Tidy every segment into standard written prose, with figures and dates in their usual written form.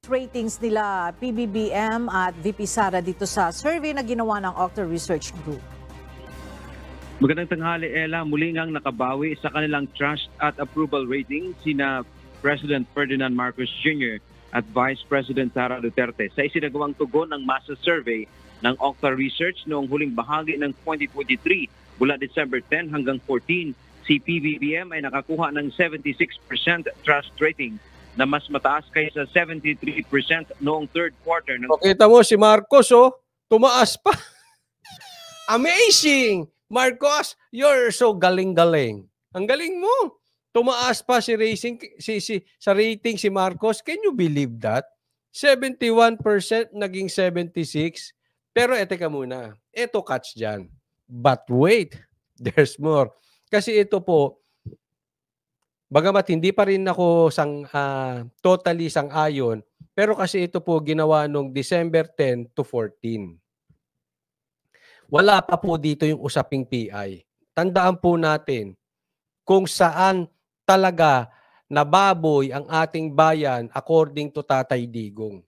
ratings nila PBBM at VP Sara dito sa survey na ginawa ng Octa Research Group. Magandang tanghali, Ella. Muli ngang nakabawi sa kanilang trust at approval rating sina President Ferdinand Marcos Jr. at Vice President Sara Duterte sa isinagawang tugon ng masa survey ng Octa Research noong huling bahagi ng 2023 mula December 10 hanggang 14. Si PBBM ay nakakuha ng 76% trust rating na mas mataas kaysa 73% noong third quarter. Kita mo si Marcos, tumaas pa. Amazing! Marcos, you're so galing-galing. Ang galing mo. Tumaas pa sa rating si Marcos. Can you believe that? 71% naging 76%. Pero teka muna. Ito catch dyan. But wait, there's more. Kasi ito po, bagamat hindi pa rin ako totally sang-ayon, pero kasi ito po ginawa nung December 10 to 14. Wala pa po dito yung usaping PI. Tandaan po natin kung saan talaga nababoy ang ating bayan according to Tatay Digong.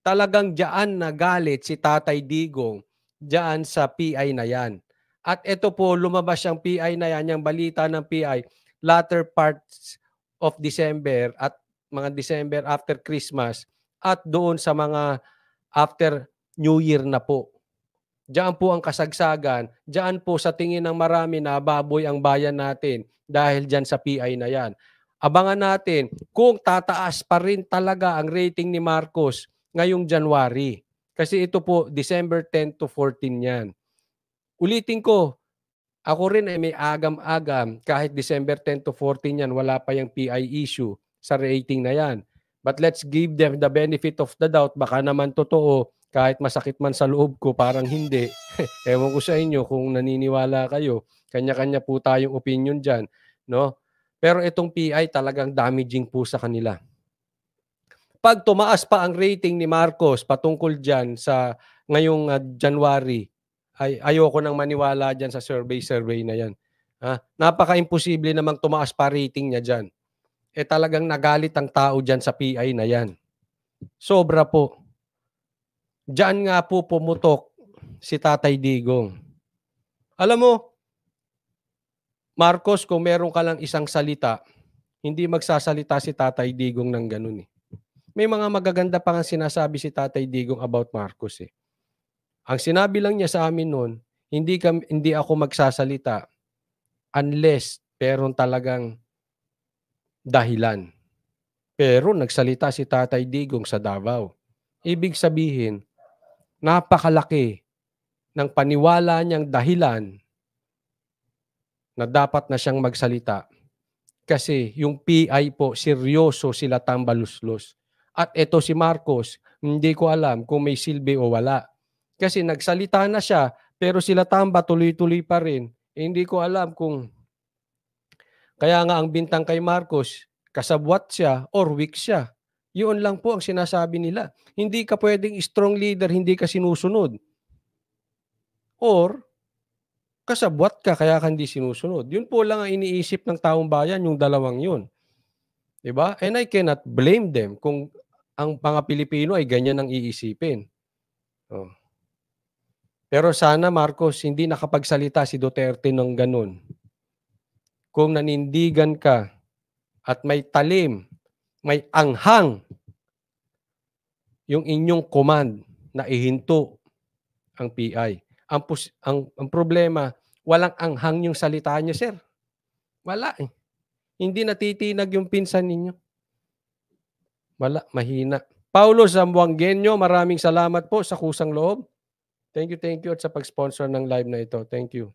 Talagang diyan nagalit si Tatay Digong diyan sa PI na yan. At ito po, lumabas yung PI na yan, yung balita ng PI, latter parts of December at mga December after Christmas at doon sa mga after New Year na po. Diyan po ang kasagsagan, diyan po sa tingin ng marami na baboy ang bayan natin dahil diyan sa PI na yan. Abangan natin kung tataas pa rin talaga ang rating ni Marcos ngayong January. Kasi ito po, December 10 to 14 yan. Ulitin ko, ako rin ay may agam-agam kahit December 10 to 14 yan, wala pa yung PI issue sa rating na yan. But let's give them the benefit of the doubt. Baka naman totoo, kahit masakit man sa loob ko, parang hindi. Ewan ko sa inyo kung naniniwala kayo. Kanya-kanya po tayong opinion dyan. No? Pero itong PI talagang damaging po sa kanila. Pag tumaas pa ang rating ni Marcos patungkol dyan sa ngayong January, ay ayoko nang maniwala dyan sa survey na yan. Napaka-imposible namang tumaas pa rating niya dyan. Talagang nagalit ang tao dyan sa PI na yan. Sobra po. Diyan nga po pumutok si Tatay Digong. Alam mo, Marcos, kung meron ka lang isang salita, hindi magsasalita si Tatay Digong ng ganun eh. May mga magaganda pa nga sinasabi si Tatay Digong about Marcos eh. Ang sinabi lang niya sa amin noon, hindi ako magsasalita unless meron talagang dahilan. Pero nagsalita si Tatay Digong sa Davao. Ibig sabihin, napakalaki ng paniwala niyang dahilan na dapat na siyang magsalita. Kasi yung PI po, seryoso sila tambaluslos. At ito si Marcos, hindi ko alam kung may silbi o wala. Kasi nagsalita na siya, pero sila tamba tuloy-tuloy pa rin. Hindi ko alam kung kaya nga ang bintang kay Marcos, kasabwat siya or weak siya. Yun lang po ang sinasabi nila. Hindi ka pwedeng strong leader, hindi ka sinusunod. Or kasabwat ka kaya ka hindi sinusunod. Yun po lang ang iniisip ng taong bayan, yung dalawang yun. Diba? And I cannot blame them kung ang mga Pilipino ay ganyan ang iisipin. Oh. Pero sana Marcos, hindi nakapagsalita si Duterte ng ganun. Kung nanindigan ka at may talim, may anghang yung inyong command na ihinto ang PI. Ang problema, walang anghang yung salita niyo, sir. Wala eh. Hindi natitinag yung pinsan ninyo. Wala, mahina. Paulo Zamboangueño, maraming salamat po sa kusang loob. Thank you at sa pag-sponsor ng live na ito. Thank you.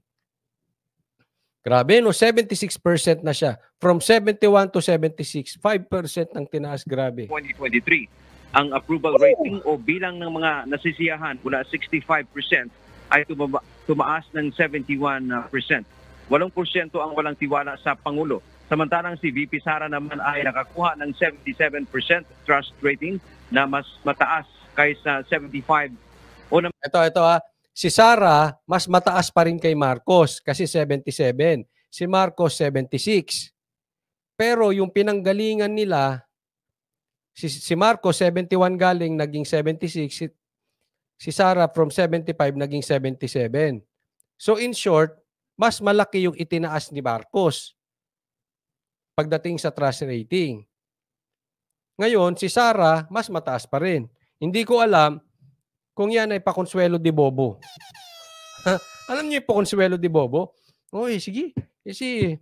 Grabe, no? 76% na siya. From 71 to 76, 5% ang tinaas. Grabe. 2023, ang approval rating o bilang ng mga nasisiyahan mula 65% ay tumaas ng 71%. 8% ang walang tiwala sa Pangulo. Samantalang si VP Sara naman ay nakakuha ng 77% trust rating na mas mataas kaysa 75%. Ito Si Sara, mas mataas pa rin kay Marcos kasi 77. Si Marcos, 76. Pero yung pinanggalingan nila, Si Marcos 71 galing naging 76, si Sara from 75 naging 77. So in short, mas malaki yung itinaas ni Marcos pagdating sa trust rating. Ngayon, si Sara mas mataas pa rin. Hindi ko alam kung yan ay pakonsuelo de bobo. Alam niyo yung pakonsuelo de bobo? Oy, sige. Kasi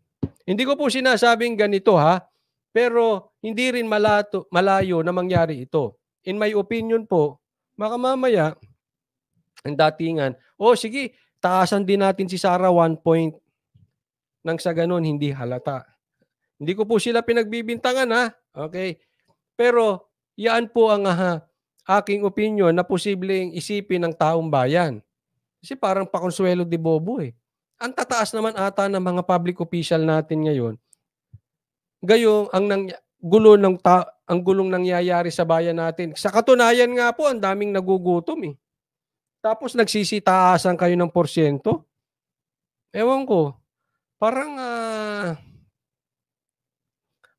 hindi ko po sinasabing ganito ha, pero hindi rin malayo na mangyari ito. In my opinion po, baka mamaya ang datingan, sige, taasan din natin si Sara 1 point nang sa ganun hindi halata. Hindi ko po sila pinagbibintangan ha. Okay? Pero yan po ang aking opinion na posibleng isipin ng taong bayan. Kasi parang pakonsuelo de bobo eh. Ang tataas naman ata ng mga public official natin ngayon. Gayong ang gulong nangyayari sa bayan natin. Sa katunayan nga po, ang daming nagugutom eh. Tapos nagsisitaasan kayo ng porsyento. Ewan ko. Parang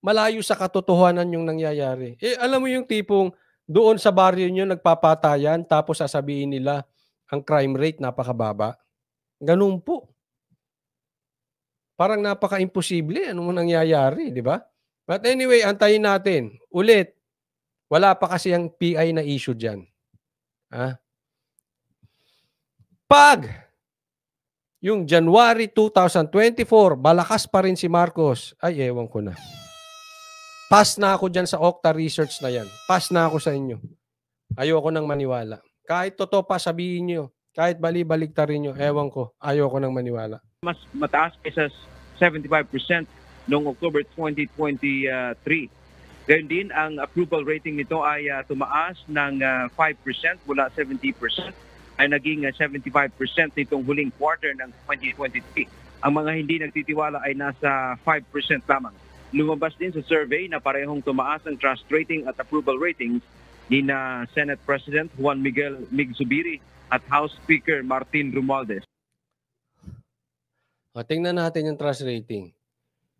malayo sa katotohanan yung nangyayari. Alam mo yung tipong doon sa baryo nyo nagpapatayan tapos sasabihin nila ang crime rate napakababa. Ganun po. Parang napaka-imposible. Ano mo nangyayari, di ba? But anyway, antayin natin. Ulit, wala pa kasi ang PI na issue dyan. Pag yung January 2024, balakas pa rin si Marcos, ay ewan ko na. Pass na ako dyan sa Okta Research na yan. Pass na ako sa inyo. Ayoko nang maniwala. Kahit totoo pa sabihin nyo, kahit bali-baligtarin nyo, ewan ko, ayoko nang maniwala. Mas mataas kaysa 75% noong October 2023. Gayun din, ang approval rating nito ay tumaas ng 5% mula 70% ay naging 75% nitong huling quarter ng 2023. Ang mga hindi nagtitiwala ay nasa 5% lamang. Lumabas din sa survey na parehong tumaas ang trust rating at approval ratings ni na Senate President Juan Miguel Mig-Zubiri at House Speaker Martin Romualdez. Tingnan natin yung trust rating.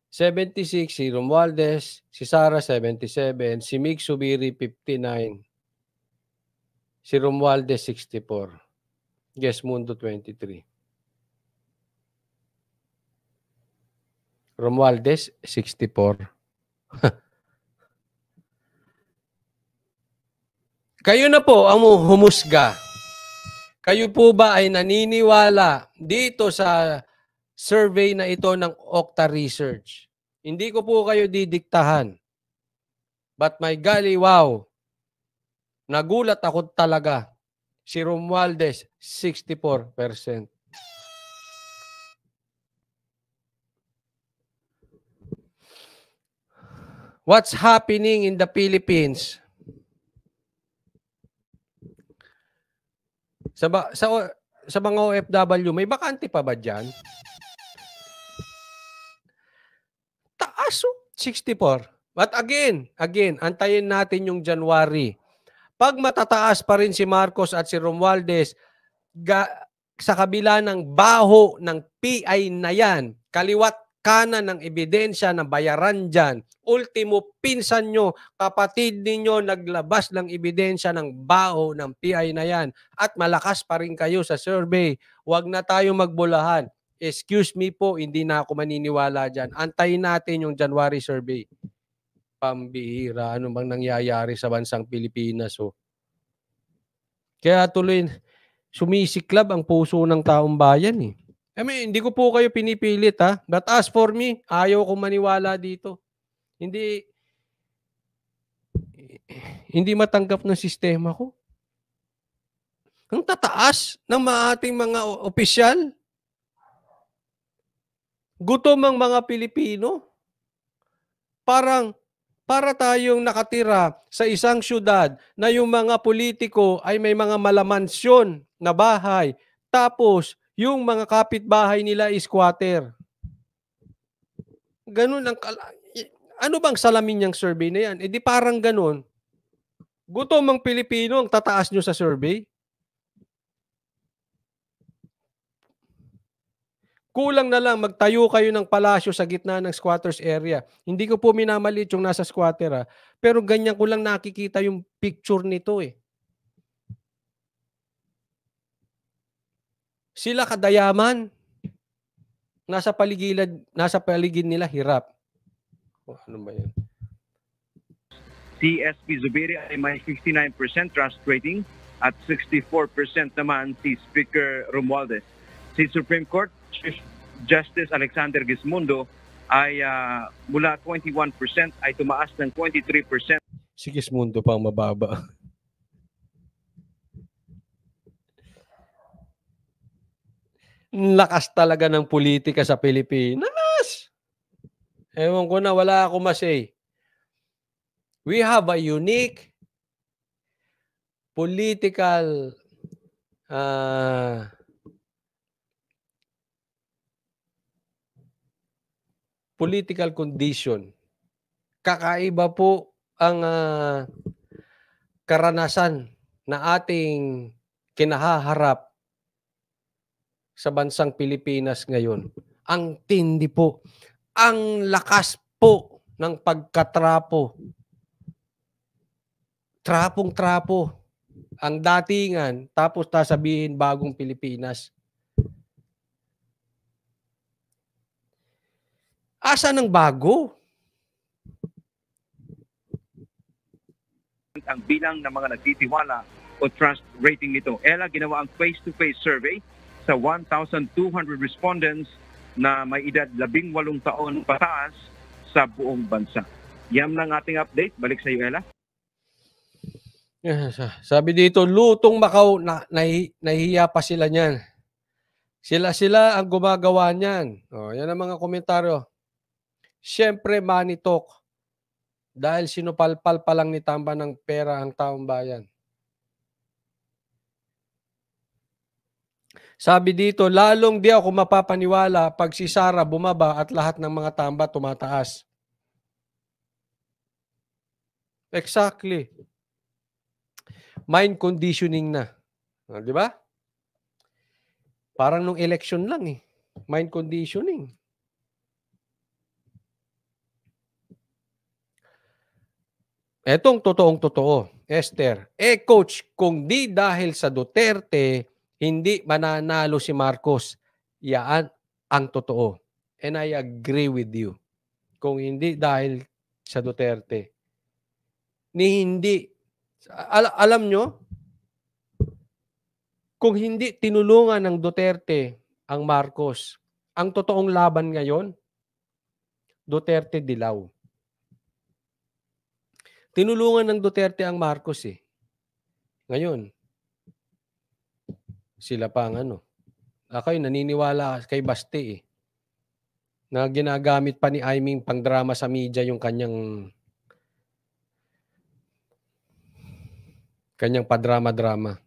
76 si Romualdez, si Sara 77, si Mig-Zubiri 59, si Romualdez 64. Yes, Mundo 23. Romualdez 64. Kayo na po ang humusga. Kayo po ba ay naniniwala dito sa survey na ito ng Okta Research? Hindi ko po kayo didiktahan. But my golly, wow. Nagulat ako talaga. Si Romualdez, 64%. What's happening in the Philippines? Sa mga OFW, may bakante pa ba dyan? Taas, 64. But again, antayin natin yung January. Pag matataas pa rin si Marcos at si Romualdez, sa kabila ng baho ng PI na yan, kaliwat kanan ng ebidensya na bayaran dyan, ultimo pinsan nyo, kapatid ninyo naglabas ng ebidensya ng baho ng PI na yan at malakas pa rin kayo sa survey, huwag na tayo magbulahan. Excuse me po, hindi na ako maniniwala dyan. Antayin natin yung January survey. Pambihira, ano bang nangyayari sa bansang Pilipinas? Kaya tuloy, sumisiklab ang puso ng taong bayan eh. Hindi ko po kayo pinipilit ha. But as for me, ayaw kong maniwala dito. Hindi matanggap ng sistema ko. Ang tataas ng ating mga opisyal. Gutom ang mga Pilipino. Para tayong nakatira sa isang syudad na yung mga politiko ay may mga malamansyon na bahay. Tapos, yung mga kapitbahay nila is squatter. Ganun ang ano bang salamin niyang survey na yan? Di parang ganun. Gutom ang Pilipino ang tataas nyo sa survey. Kulang na lang magtayo kayo ng palasyo sa gitna ng squatters area. Hindi ko po minamaliit yung nasa squatter, pero ganyan ko lang nakikita yung picture nito eh. Sila kadayaman. Nasa paligid nila hirap. Oh, ano ba yan? Si SP Zubiri ay may 59% trust rating at 64% naman si Speaker Romualdez. Si Supreme Court Chief Justice Alexander Gismondo ay mula 21% ay tumaas ng 23%. Si Gismondo pa ang mababa. Lakas talaga ng politika sa Pilipinas. Ewan ko na, wala ako ma-say. We have a unique political condition. Kakaiba po ang karanasan na ating kinahaharap sa bansang Pilipinas ngayon. Ang tindi po. Ang lakas po ng pagkatrapo. Trapong-trapo. Ang datingan, tapos sasabihin bagong Pilipinas. Asa ng bago? Ang bilang ng mga nagtitiwala o trust rating nito. Ella, ginawa ang face-to-face survey sa 1,200 respondents na may edad 18 taon pataas sa buong bansa. Yan lang ating update. Balik sa iyo, Ella. Sabi dito, lutong Macau, nahihiya pa sila niyan. Sila ang gumagawa niyan. Oh, yan ang mga komentaryo. Siyempre, money talk. Dahil sinupalpal pa lang ni Tamba ng pera ang taong bayan. Sabi dito, lalong di ako mapapaniwala pag si Sara bumaba at lahat ng mga Tamba tumataas. Exactly. Mind conditioning na. Di ba? Parang nung election lang eh. Mind conditioning. Etong totoong-totoo, Esther. Coach, kung di dahil sa Duterte, hindi mananalo si Marcos. Yan ang totoo. And I agree with you. Kung hindi dahil sa Duterte. Hindi. Alam nyo, kung hindi tinulungan ng Duterte ang Marcos, ang totoong laban ngayon, Duterte dilaw. Tinulungan ng Duterte ang Marcos eh. Ngayon, sila pa ang Ako'y naniniwala kay Basti eh. Na ginagamit pa ni Aiming pangdrama sa media yung kanyang padrama-drama.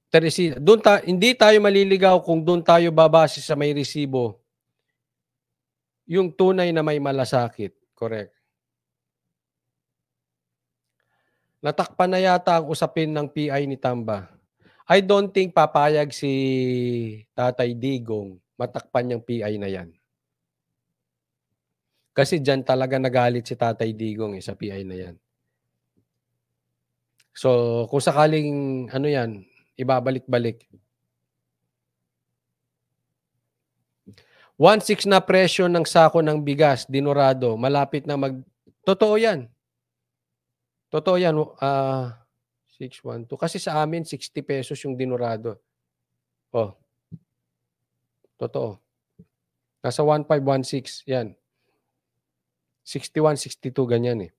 Hindi tayo maliligaw kung doon tayo babase sa may resibo. Yung tunay na may malasakit. Correct. Natakpan na yata ang usapin ng PI ni Tamba. I don't think papayag si Tatay Digong matakpan yung PI na yan. Kasi dyan talaga nagalit si Tatay Digong sa PI na yan. So, kung sakaling yan, ibabalik-balik. 1.6 na presyo ng sako ng bigas, dinurado, malapit na Totoo yan. Totoo yan. 612. Kasi sa amin, 60 pesos yung dinurado. Oh. Totoo. Nasa 1516. Yan. 61, 62, ganyan eh.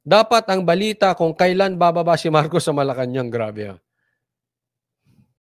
Dapat ang balita kung kailan bababa si Marcos sa Malacanang. Grabe ah.